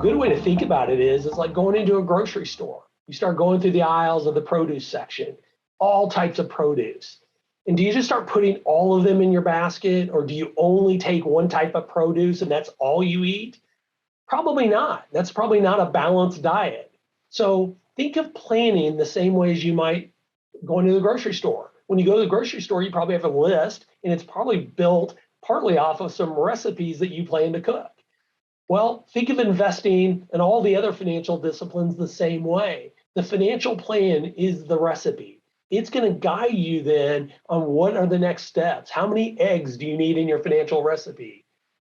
good way to think about it is like going into a grocery store. You start going through the aisles of the produce section, all types of produce. And do you just start putting all of them in your basket, or do you only take one type of produce and that's all you eat? Probably not. That's probably not a balanced diet. So think of planning the same way as you might go into the grocery store. When you go to the grocery store, you probably have a list, and it's probably built partly off of some recipes that you plan to cook. Well, think of investing and all the other financial disciplines the same way. The financial plan is the recipe. It's going to guide you then on what are the next steps. How many eggs do you need in your financial recipe?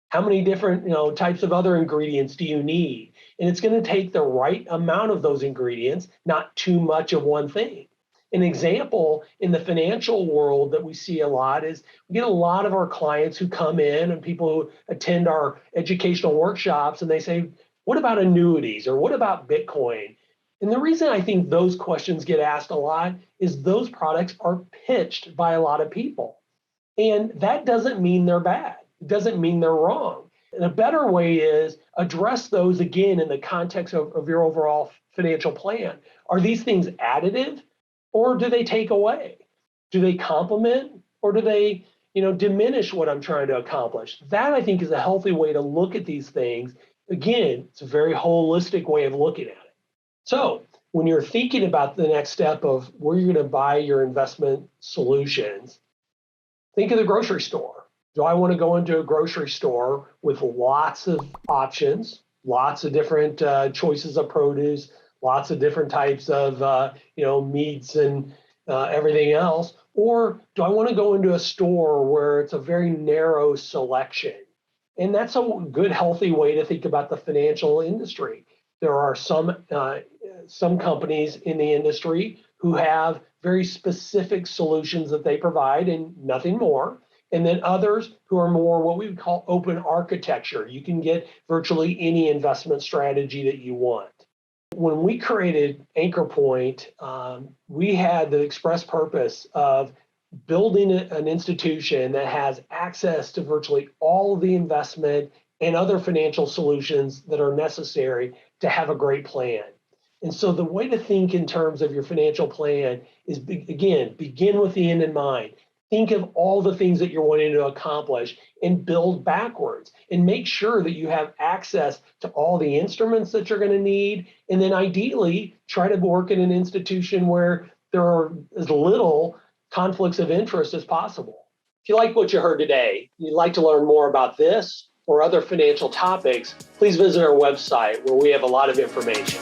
How many different types of other ingredients do you need? And it's going to take the right amount of those ingredients, not too much of one thing. An example in the financial world that we see a lot is we get a lot of our clients who come in and people who attend our educational workshops, and they say, what about annuities, or what about Bitcoin? And the reason I think those questions get asked a lot is those products are pitched by a lot of people. And that doesn't mean they're bad. It doesn't mean they're wrong. And a better way is address those again in the context of your overall financial plan. Are these things additive, or do they take away? Do they complement, or do they diminish what I'm trying to accomplish? That, I think, is a healthy way to look at these things. Again, it's a very holistic way of looking at it. So when you're thinking about the next step of where you're going to buy your investment solutions, think of the grocery store. Do I want to go into a grocery store with lots of options, lots of different choices of produce, lots of different types of meats and everything else? Or do I want to go into a store where it's a very narrow selection? And that's a good, healthy way to think about the financial industry. There are some companies in the industry who have very specific solutions that they provide and nothing more. And then others who are more what we would call open architecture. You can get virtually any investment strategy that you want. When we created Anchor Point, we had the express purpose of building an institution that has access to virtually all of the investment and other financial solutions that are necessary to have a great plan. And so the way to think in terms of your financial plan is, again, begin with the end in mind. Think of all the things that you're wanting to accomplish and build backwards, and make sure that you have access to all the instruments that you're going to need. And then ideally, try to work in an institution where there are as little conflicts of interest as possible. If you like what you heard today, you'd like to learn more about this or other financial topics, please visit our website where we have a lot of information.